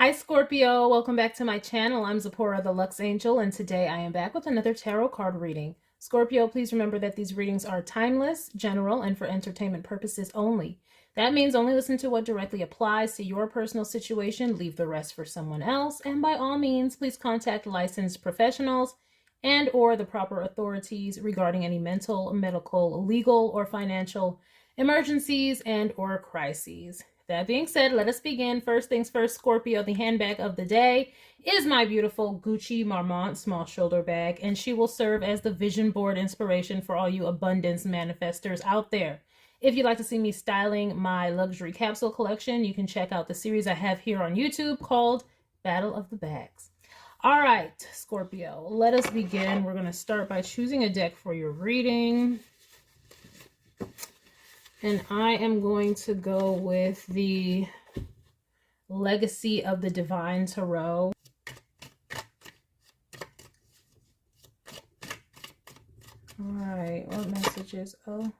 Hi Scorpio, welcome back to my channel. I'm Zipporah the Lux Angel, and today I am back with another tarot card reading. Scorpio, please remember that these readings are timeless, general, and for entertainment purposes only. That means only listen to what directly applies to your personal situation, leave the rest for someone else, and by all means, please contact licensed professionals and or the proper authorities regarding any mental, medical, legal, or financial emergencies and or crises. That being said, let us begin. First things first, Scorpio, the handbag of the day is my beautiful Gucci Marmont small shoulder bag, and she will serve as the vision board inspiration for all you abundance manifestors out there. If you'd like to see me styling my luxury capsule collection, you can check out the series I have here on YouTube called Battle of the Bags. All right, Scorpio, let us begin. We're going to start by choosing a deck for your reading. And I am going to go with the Legacy of the Divine Tarot. All right, what messages? Oh,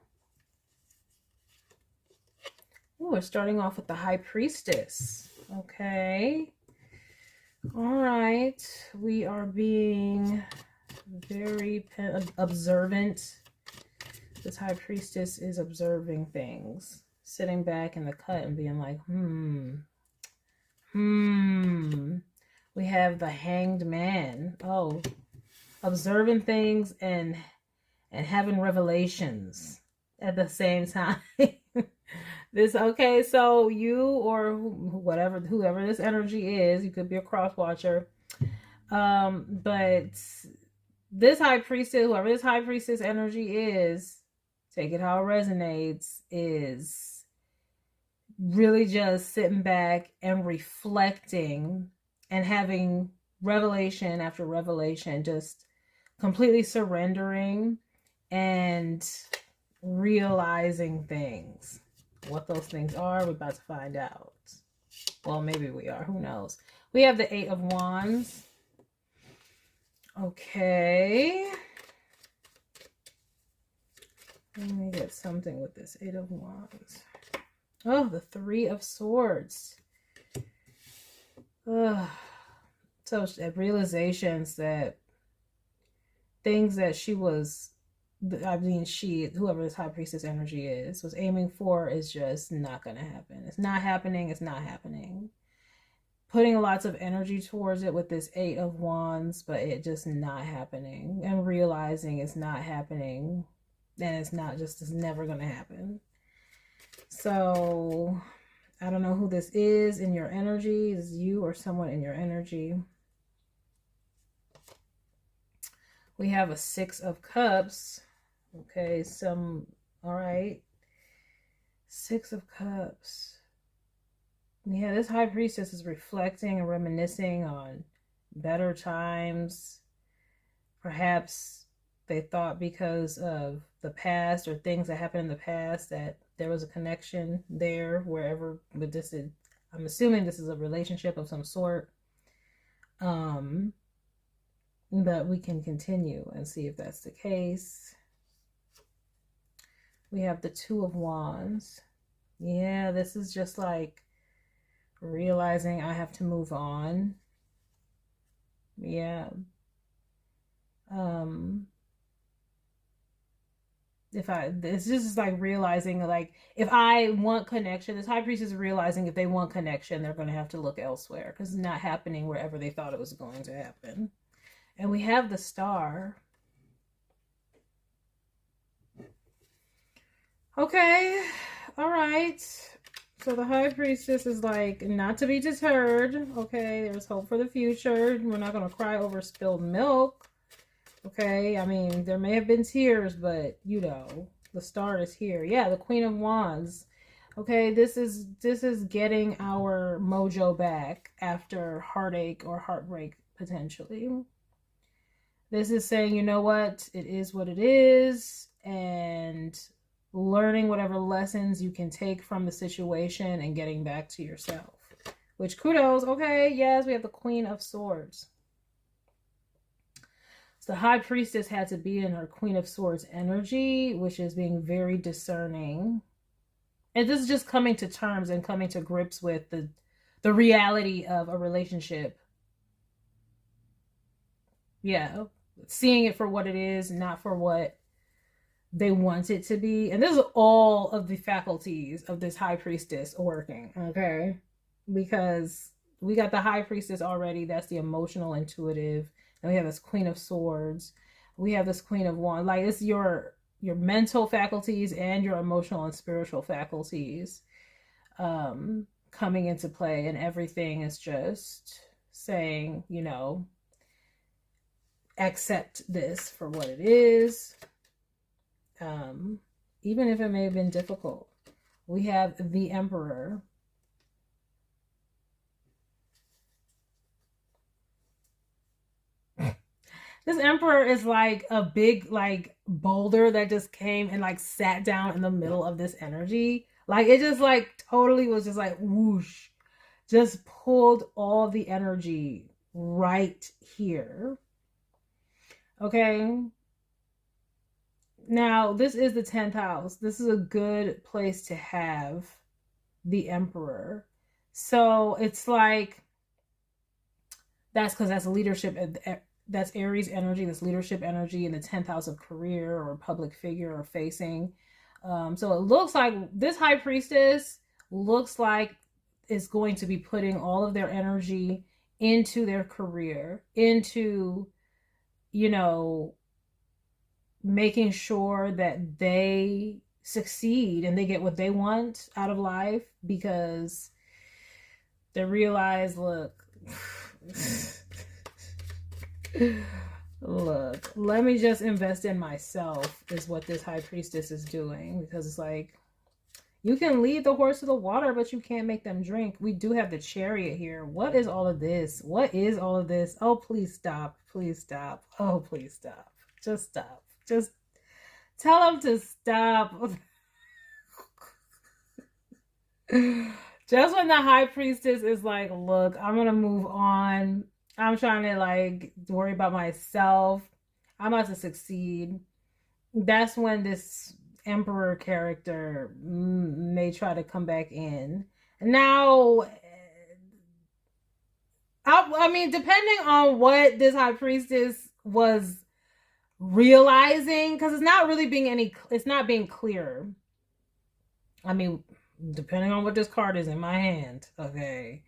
we're starting off with the High Priestess. Okay. All right. We are being very observant. This High Priestess is observing things, sitting back in the cut and being like, We have the Hanged Man. Oh, observing things and having revelations at the same time. Okay, so you or whoever this energy is, you could be a cross watcher. But this High Priestess, whoever this High Priestess energy is, take it how it resonates, is really just sitting back and reflecting and having revelation after revelation, just completely surrendering and realizing things. What those things are, we're about to find out. Well, maybe we are. Who knows? We have the Eight of Wands. Okay. Let me get something with this Eight of Wands. Oh, the Three of Swords. So realizations that things that whoever this High Priestess energy is, was aiming for is just not going to happen. It's not happening. It's not happening. Putting lots of energy towards it with this Eight of Wands, but it just not happening. And realizing it's not happening. And it's never going to happen. So, I don't know who this is in your energy. Is you or someone in your energy. We have a Six of Cups. Okay, all right. Six of Cups. Yeah, this High Priestess is reflecting and reminiscing on better times. Perhaps they thought because of the past or things that happened in the past that there was a connection there, wherever. But I'm assuming this is a relationship of some sort. But we can continue and see if that's the case. We have the Two of Wands. Yeah, this is just like realizing I have to move on. Yeah. This is like realizing, like, if I want connection, this High Priestess is realizing if they want connection, they're going to have to look elsewhere because it's not happening wherever they thought it was going to happen. And we have the Star. Okay. All right. So the High Priestess is like, not to be deterred. Okay. There's hope for the future. We're not going to cry over spilled milk. Okay. I mean, there may have been tears, but you know, the Star is here. Yeah. The Queen of Wands. Okay. This is getting our mojo back after heartache or heartbreak, potentially. This is saying, you know what? It is what it is. And learning whatever lessons you can take from the situation and getting back to yourself. Which, kudos. Okay, yes, we have the Queen of Swords. So the High Priestess had to be in her Queen of Swords energy, which is being very discerning. And this is just coming to terms and coming to grips with the the reality of a relationship. Yeah, seeing it for what it is, not for what they want it to be. And this is all of the faculties of this high priestess working, okay? Because we got the high priestess already. That's the emotional, intuitive. And we have this queen of swords. We have this queen of wands. Like, it's your mental faculties and your emotional and spiritual faculties coming into play. And everything is just saying, you know, accept this for what it is. Even if it may have been difficult. We have the Emperor. This Emperor is like a big like boulder that just came and like sat down in the middle of this energy. Like it just like totally was just like whoosh, just pulled all the energy right here. Okay. Now, this is the 10th house. This is a good place to have the Emperor. So it's like, that's because that's leadership. That's Aries energy, that's leadership energy in the 10th house of career or public figure or facing. So it looks like this high priestess looks like is going to be putting all of their energy into their career, into, you know, making sure that they succeed and they get what they want out of life, because they realize, look, look, let me just invest in myself is what this high priestess is doing. Because it's like, you can lead the horse to the water, but you can't make them drink. We do have the Chariot here. What is all of this? What is all of this? Oh, please stop. Please stop. Oh, please stop. Just stop. Just tell them to stop. Just when the high priestess is like, look, I'm going to move on. I'm trying to like worry about myself. I'm about to succeed. That's when this Emperor character may try to come back in. Now, I mean, depending on what this high priestess was realizing, because it's not really being it's not being clear. I mean, depending on what this card is in my hand, okay,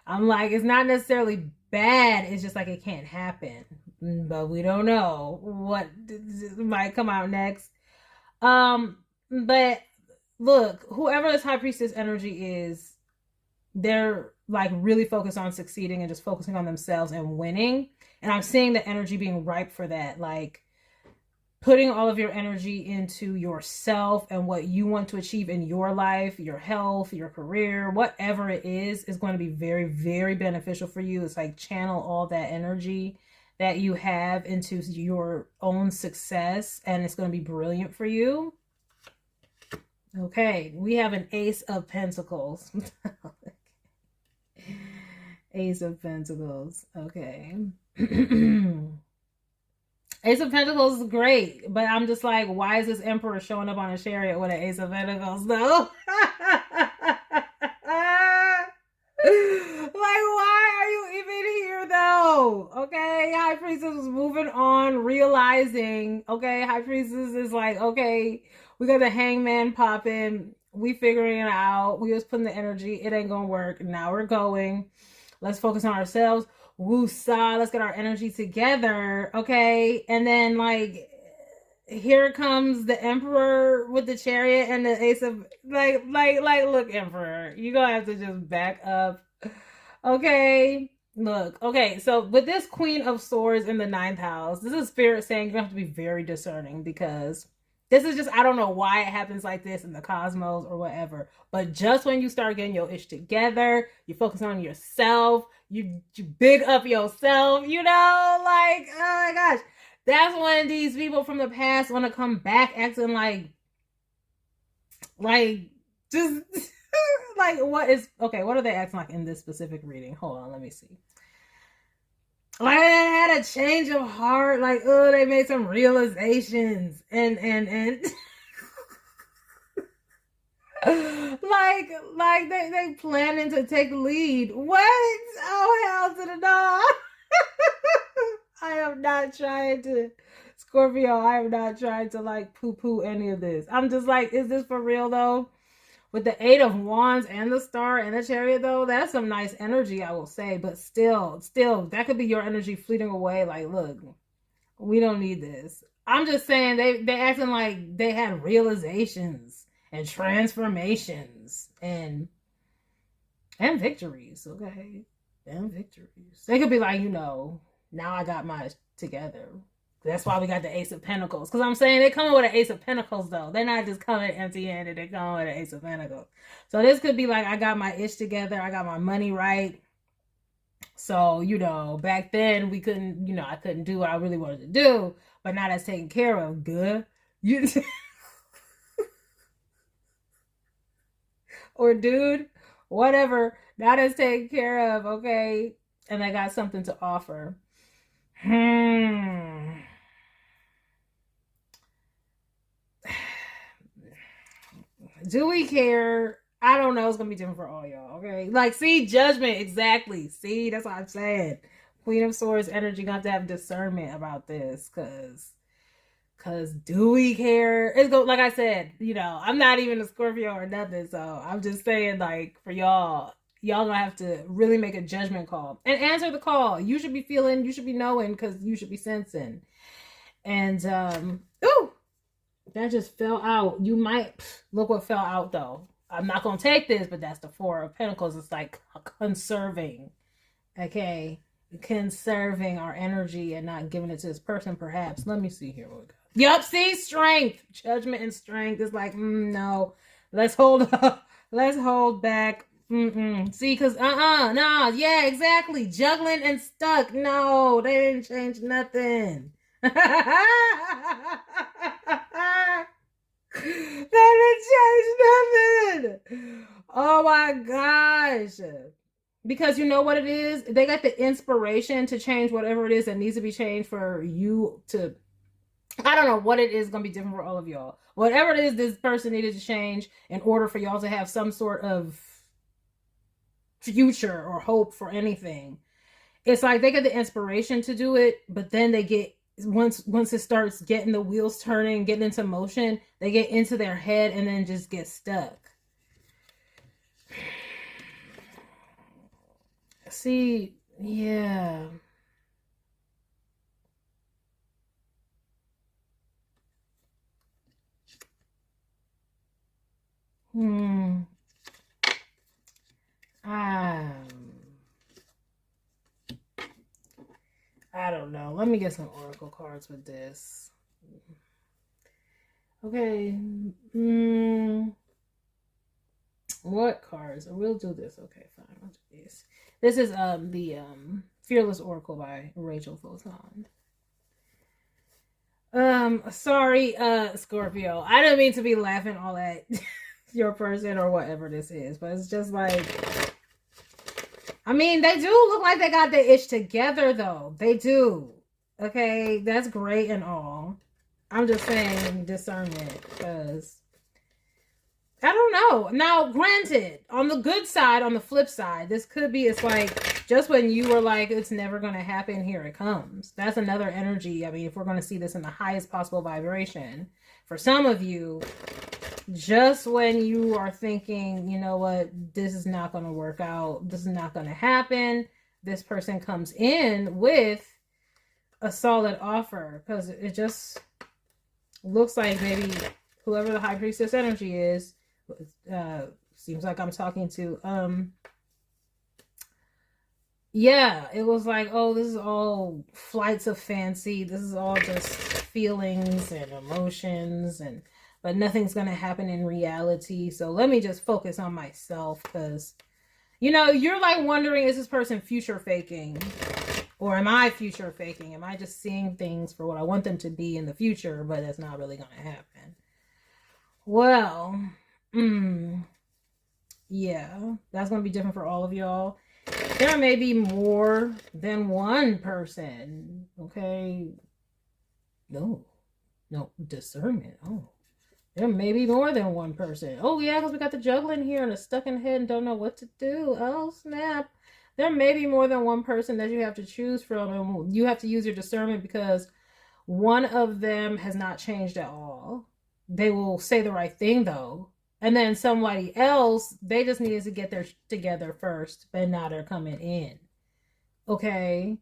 I'm like, it's not necessarily bad, it's just like it can't happen, but we don't know what might come out next. But look, whoever this high priestess energy is, they're like really focused on succeeding and just focusing on themselves and winning. And I'm seeing the energy being ripe for that, like putting all of your energy into yourself and what you want to achieve in your life, your health, your career, whatever it is going to be very, very beneficial for you. It's like channel all that energy that you have into your own success, and it's going to be brilliant for you. Okay, we have an Ace of Pentacles. Ace of Pentacles. Okay. Ace of Pentacles is great, but I'm just like, why is this Emperor showing up on a Chariot with an Ace of Pentacles, though? Like, why are you even here, though? Okay, High Priestess was moving on, realizing, okay, High Priestess is like, okay, we got the Hangman popping, we figuring it out, we just putting the energy, it ain't gonna work, now we're going, let's focus on ourselves. Woo-sa, let's get our energy together, okay? And then, like, here comes the Emperor with the Chariot and the Ace of, like, look, Emperor, you're gonna have to just back up, okay? Look, okay, so with this Queen of Swords in the 9th house, this is Spirit saying you have to be very discerning, because this is just, I don't know why it happens like this in the cosmos or whatever, but just when you start getting your ish together, you focus on yourself, you big up yourself, you know, like, oh my gosh, that's when these people from the past want to come back acting like just like, what are they acting like in this specific reading? Hold on, let me see. Like, they had a change of heart, like, oh, they made some realizations, and like they planning to take the lead. What? Oh, hell to the no. I am not trying to, Scorpio, I am not trying to like poo-poo any of this. I'm just like, is this for real though? With the 8 of Wands and the Star and the Chariot though, that's some nice energy, I will say. But still, that could be your energy fleeting away. Like, look, we don't need this. I'm just saying they acting like they had realizations and transformations and victories, okay? And victories. They could be like, now I got my together. That's why we got the Ace of Pentacles. Because I'm saying they're coming with an Ace of Pentacles, though. They're not just coming empty-handed. They're coming with an Ace of Pentacles. So this could be like, I got my ish together. I got my money right. So, back then we couldn't, I couldn't do what I really wanted to do. But now that's taken care of. Good. Or dude, whatever. Now that's taken care of, okay? And I got something to offer. Do we care? I don't know. It's gonna be different for all y'all, okay? Like, see, judgment, exactly. See, that's what I'm saying. Queen of Swords energy, gonna have to have discernment about this, cause do we care? It's go like I said, I'm not even a Scorpio or nothing, so I'm just saying, like, for y'all gonna have to really make a judgment call and answer the call. You should be feeling, you should be knowing, because you should be sensing. And ooh, that just fell out. You might look what fell out though. I'm not gonna take this, but that's the 4 of Pentacles. It's like conserving, okay, conserving our energy and not giving it to this person. Perhaps. Let me see here what we got. Yup, see, strength, judgment, and strength. It's like, no, let's hold up, let's hold back. See, because no, yeah, exactly, juggling and stuck. No, they didn't change nothing. They didn't change nothing. Oh my gosh. Because you know what it is? They got the inspiration to change whatever it is that needs to be changed for you to, I don't know what it is, going to be different for all of y'all. Whatever it is this person needed to change in order for y'all to have some sort of future or hope for anything. It's like they get the inspiration to do it, but then they get, once it starts getting the wheels turning, getting into motion, they get into their head and then just get stuck. See, yeah. I don't know. Let me get some oracle cards with this. Okay. What cards? We'll do this. Okay, fine. I'll do this. This is the Fearless Oracle by Rachel Vuitton. Sorry, Scorpio. I didn't mean to be laughing all at your person or whatever this is, but it's just like, I mean, they do look like they got the itch together, though. They do. Okay, that's great and all. I'm just saying discernment, because I don't know. Now, granted, on the good side, on the flip side, this could be, it's like, just when you were like, it's never going to happen, here it comes. That's another energy. I mean, if we're going to see this in the highest possible vibration, for some of you, just when you are thinking, you know what, this is not going to work out, this is not going to happen, this person comes in with a solid offer, because it just looks like maybe whoever the High Priestess energy is, seems like I'm talking to, yeah, it was like, oh, this is all flights of fancy, this is all just feelings and emotions, but nothing's gonna happen in reality, so let me just focus on myself, because you're like wondering, is this person future faking, or am I future faking? Am I just seeing things for what I want them to be in the future, but that's not really gonna happen? Well, yeah, that's gonna be different for all of y'all. There may be more than one person, okay? No, discernment. Oh, There may be more than one person. Oh, yeah, because we got the juggling here and the stuck in head and don't know what to do. Oh, snap. There may be more than one person that you have to choose from, and you have to use your discernment because one of them has not changed at all. They will say the right thing, though. And then somebody else, they just needed to get their together first, but now they're coming in. Okay?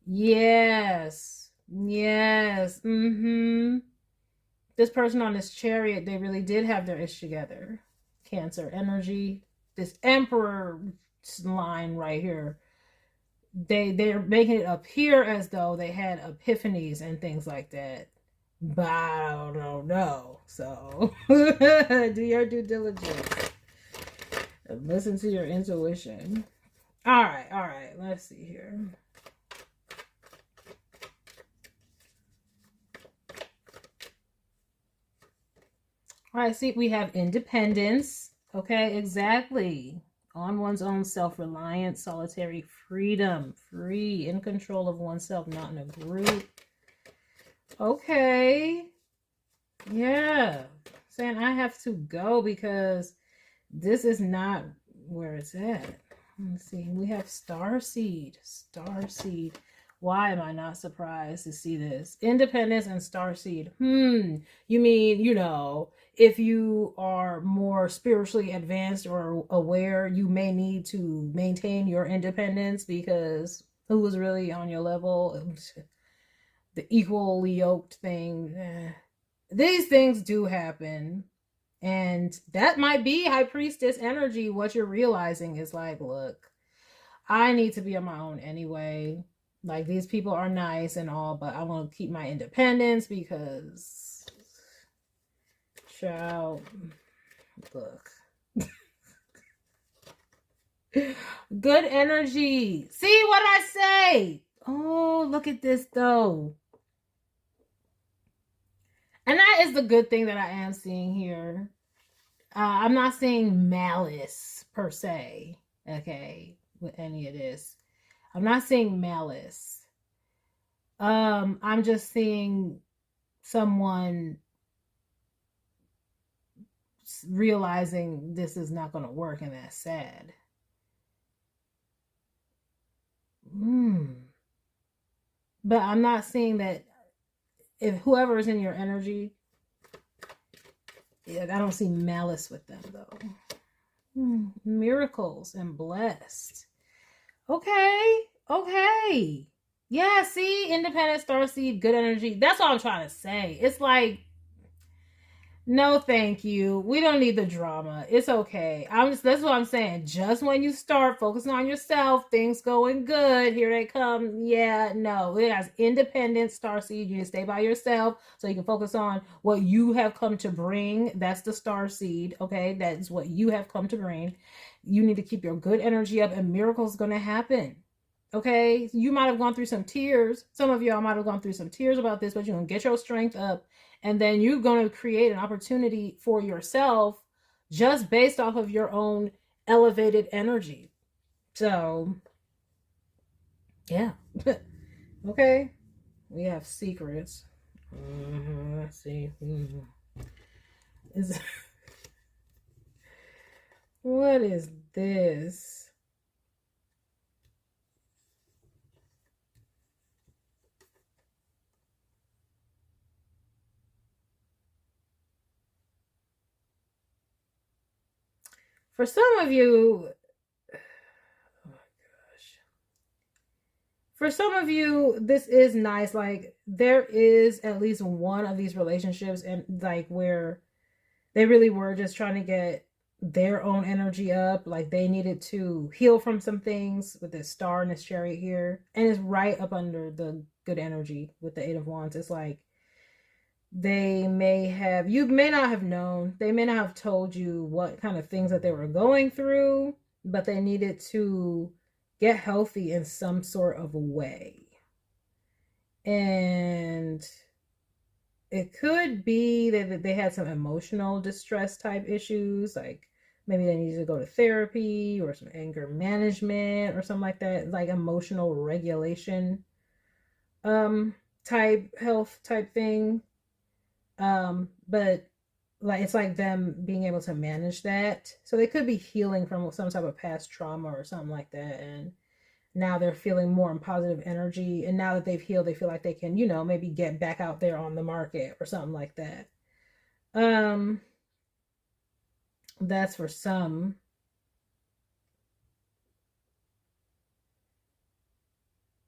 Yes. Yes. Mm-hmm. This person on this chariot, they really did have their ish together. Cancer energy. This emperor line right here. They're making it appear as though they had epiphanies and things like that. But I don't know. So do your due diligence. And listen to your intuition. All right. Let's see here. All right, see, we have independence. Okay, exactly. On one's own, self-reliance, solitary freedom, free, in control of oneself, not in a group. Okay. Yeah. Saying I have to go because this is not where it's at. Let's see. We have starseed. Starseed. Why am I not surprised to see this? Independence and starseed. You mean, you know, if you are more spiritually advanced or aware, you may need to maintain your independence because who was really on your level? The equally yoked thing. These things do happen. And that might be High Priestess energy. What you're realizing is like, look, I need to be on my own anyway. Like, these people are nice and all, but I want to keep my independence because, child, look. Good energy. See what I say? Oh, look at this, though. And that is the good thing that I am seeing here. I'm not seeing malice, per se, okay, with any of this. I'm not seeing malice. I'm just seeing someone realizing this is not going to work, and that's sad. But I'm not seeing that if whoever is in your energy, I don't see malice with them, though. Miracles and blessed. Okay. Yeah, see, independent, starseed, good energy. That's all I'm trying to say. It's like, no, thank you. We don't need the drama. It's okay. That's what I'm saying. Just when you start focusing on yourself, things going good, here they come. Yeah, no. It has independent, starseed. You need to stay by yourself so you can focus on what you have come to bring. That's the starseed, okay? That's what you have come to bring. You need to keep your good energy up, and miracles going to happen. Okay, you might have gone through some tears. Some of y'all might have gone through some tears about this, but you're going to get your strength up, and then you're going to create an opportunity for yourself just based off of your own elevated energy. So, yeah. Okay, we have secrets. Let's see. What is this? For some of you, oh my gosh. For some of you, this is nice. Like, there is at least one of these relationships and like where they really were just trying to get their own energy up. Like, they needed to heal from some things with this star and this chariot here. And it's right up under the good energy with the Eight of Wands. It's like, you may not have known, they may not have told you what kind of things that they were going through, but they needed to get healthy in some sort of a way. And it could be that they had some emotional distress type issues, like maybe they needed to go to therapy or some anger management or something like that, like emotional regulation type health type thing. But like it's like them being able to manage that. So they could be healing from some type of past trauma or something like that, and now they're feeling more in positive energy, and now that they've healed, they feel like they can, you know, maybe get back out there on the market or something like that. um that's for some.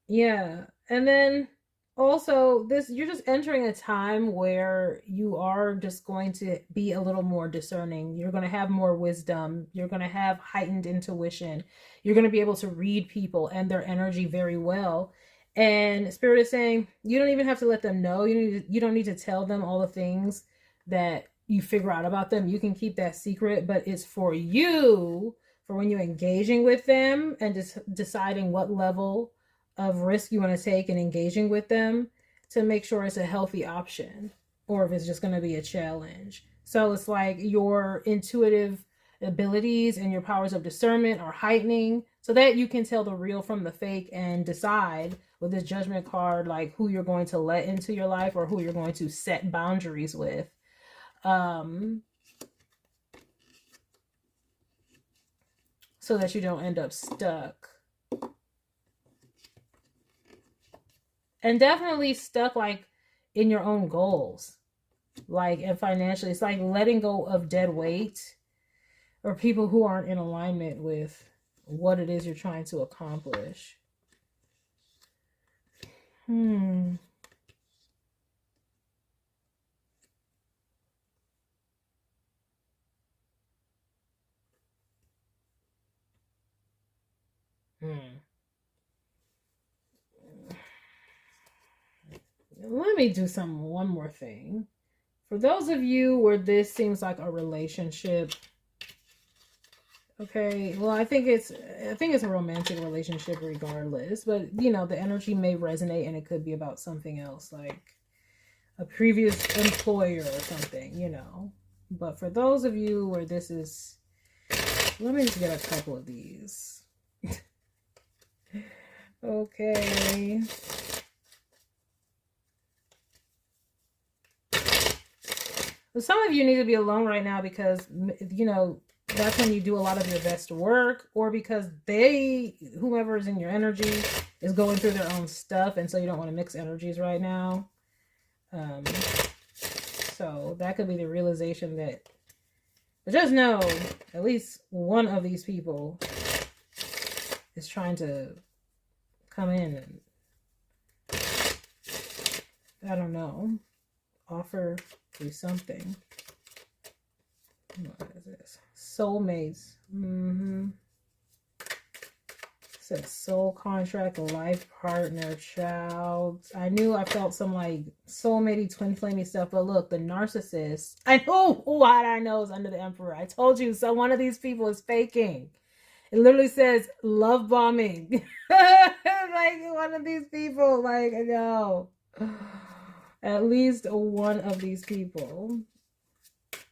Yeah. And then also this, you're just entering a time where you are just going to be a little more discerning. You're going to have more wisdom. You're going to have heightened intuition. You're going to be able to read people and their energy very well. And Spirit is saying you don't even have to let them know. You don't need to tell them all the things that you figure out about them. You can keep that secret, but it's for you, for when you're engaging with them and just deciding what level of risk you want to take and engaging with them, to make sure it's a healthy option or if it's just going to be a challenge. So it's like your intuitive abilities and your powers of discernment are heightening so that you can tell the real from the fake and decide with this judgment card like who you're going to let into your life or who you're going to set boundaries with. So that you don't end up stuck. And definitely stuck like in your own goals, like, and financially. It's like letting go of dead weight or people who aren't in alignment with what it is you're trying to accomplish. Let me do one more thing. For those of you where this seems like a relationship, okay, well, I think it's a romantic relationship regardless, but you know, the energy may resonate and it could be about something else, like a previous employer or something, you know. But for those of you where this is, let me just get a couple of these. Okay. Some of you need to be alone right now because, you know, that's when you do a lot of your best work, or because whomever is in your energy is going through their own stuff, and so you don't want to mix energies right now. So that could be the realization that, but just know at least one of these people is trying to come in and, I don't know, offer you something. What is this? Soulmates. It says soul contract, life partner, child. I knew I felt some like soulmatey, twin flamey stuff, but look, the narcissist. I know what I know is under the emperor. I told you, so one of these people is faking. It literally says love bombing. Like one of these people, like, no. At least one of these people.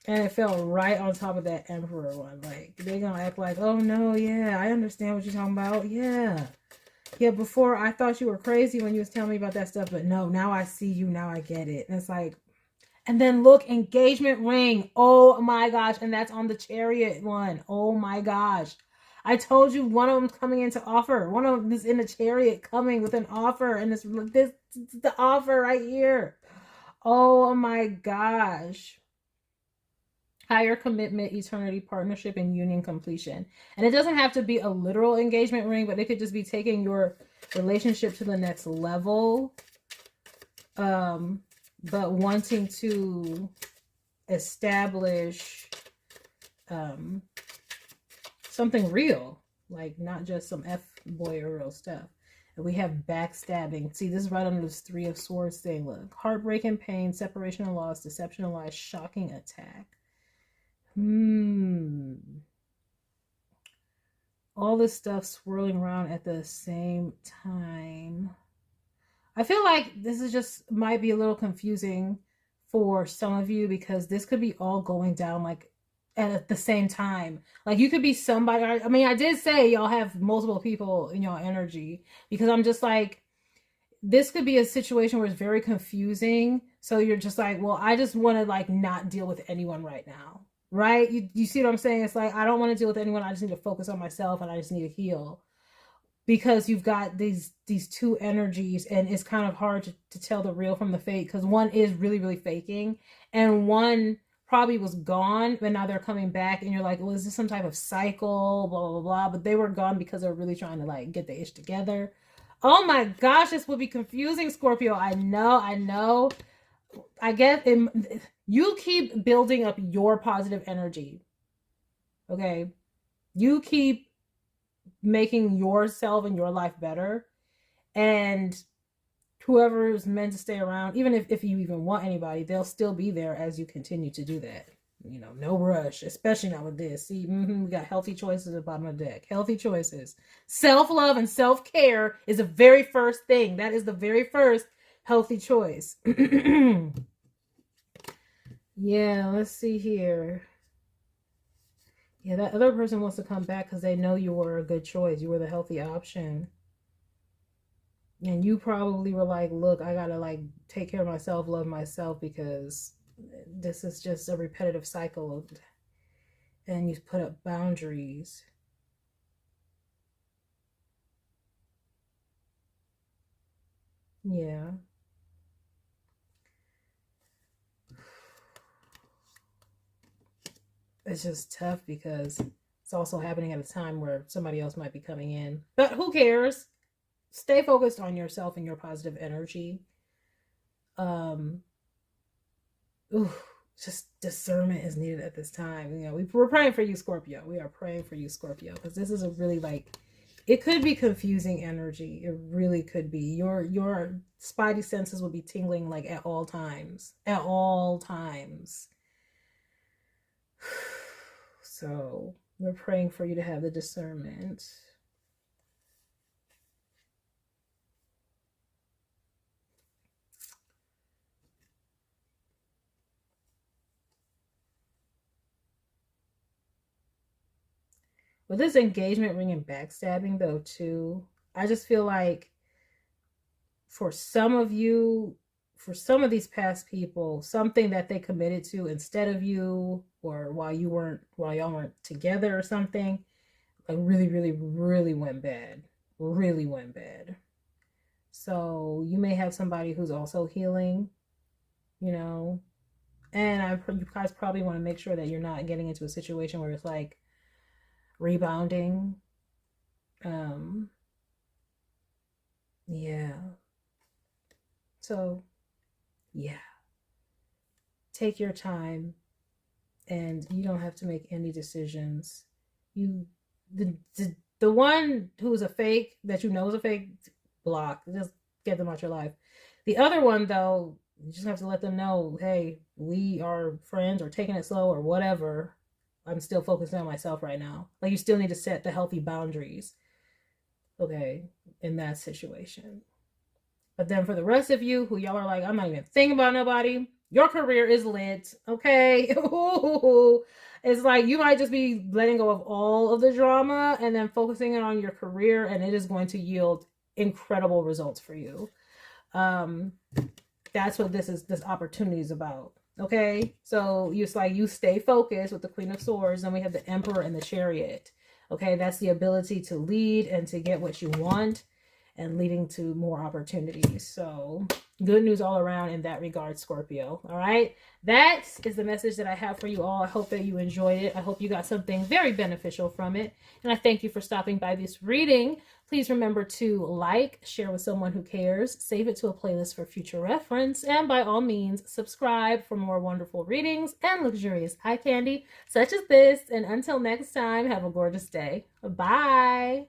And it fell right on top of that emperor one. Like, they're gonna act like, oh no, yeah, I understand what you're talking about. Yeah. Yeah, before I thought you were crazy when you was telling me about that stuff, but no, now I see you, now I get it. And it's like, and then look, engagement ring. Oh my gosh. And that's on the Chariot one. Oh my gosh. I told you one of them's coming into offer. One of them is in the Chariot coming with an offer. And this the offer right here. Oh my gosh. Higher commitment, eternity, partnership, and union completion. And it doesn't have to be a literal engagement ring, but it could just be taking your relationship to the next level. But wanting to establish something real, like not just some F-boy or real stuff. And we have backstabbing. See, this is right under this 3 of Swords thing. Look, heartbreak and pain, separation and loss, deception and lies, shocking attack. All this stuff swirling around at the same time. I feel like this is just might be a little confusing for some of you because this could be all going down like at the same time. Like you could be somebody. I mean, I did say y'all have multiple people in your energy because I'm just like, this could be a situation where it's very confusing. So you're just like, well, I just want to like not deal with anyone right now. Right? You see what I'm saying? It's like, I don't want to deal with anyone. I just need to focus on myself and I just need to heal. Because you've got these two energies, and it's kind of hard to tell the real from the fake, because one is really, really faking, and one probably was gone, but now they're coming back, and you're like, well, is this some type of cycle, blah, blah, blah, but they were gone because they're really trying to like get the ish together. Oh my gosh, this would be confusing, Scorpio. I know. I guess you keep building up your positive energy. Okay? You keep making yourself and your life better, and whoever is meant to stay around, even if you even want anybody, they'll still be there as you continue to do that. You know, no rush, especially not with this. See, we got healthy choices at the bottom of the deck. Healthy choices. Self-love and self-care is the very first thing. That is the very first healthy choice. Yeah, let's see here. Yeah, that other person wants to come back because they know you were a good choice. You were the healthy option. And you probably were like, look, I gotta like take care of myself, love myself, because this is just a repetitive cycle. And you put up boundaries. Yeah. It's just tough because it's also happening at a time where somebody else might be coming in. But who cares? Stay focused on yourself and your positive energy. Just discernment is needed at this time. You know, we're praying for you, Scorpio. We are praying for you, Scorpio, because this is a really like, it could be confusing energy. It really could be. Your spidey senses will be tingling like at all times. At all times. So we're praying for you to have the discernment. With this engagement ring and backstabbing though too, I just feel like for some of you, for some of these past people, something that they committed to instead of you, or while y'all weren't together or something, like really, really, really went bad. Really went bad. So you may have somebody who's also healing, you know, and you guys probably want to make sure that you're not getting into a situation where it's like rebounding. Yeah. So yeah, take your time, and you don't have to make any decisions. The one who's a fake, that you know is a fake, block. Just get them out your life. The other one though, you just have to let them know, hey, we are friends, or taking it slow, or whatever. I'm still focusing on myself right now. Like, you still need to set the healthy boundaries, okay, in that situation. But then for the rest of you who y'all are like, I'm not even thinking about nobody, your career is lit, okay? It's like you might just be letting go of all of the drama and then focusing on your career, and it is going to yield incredible results for you. That's what this opportunity is about. Okay, so it's like you stay focused with the Queen of Swords, and we have the Emperor and the Chariot. Okay, that's the ability to lead and to get what you want, and leading to more opportunities. So good news all around in that regard, Scorpio. All right, that is the message that I have for you all. I hope that you enjoyed it. I hope you got something very beneficial from it, and I thank you for stopping by this reading. Please remember to like, share with someone who cares, save it to a playlist for future reference, and by all means, subscribe for more wonderful readings and luxurious eye candy such as this. And until next time, have a gorgeous day. Bye.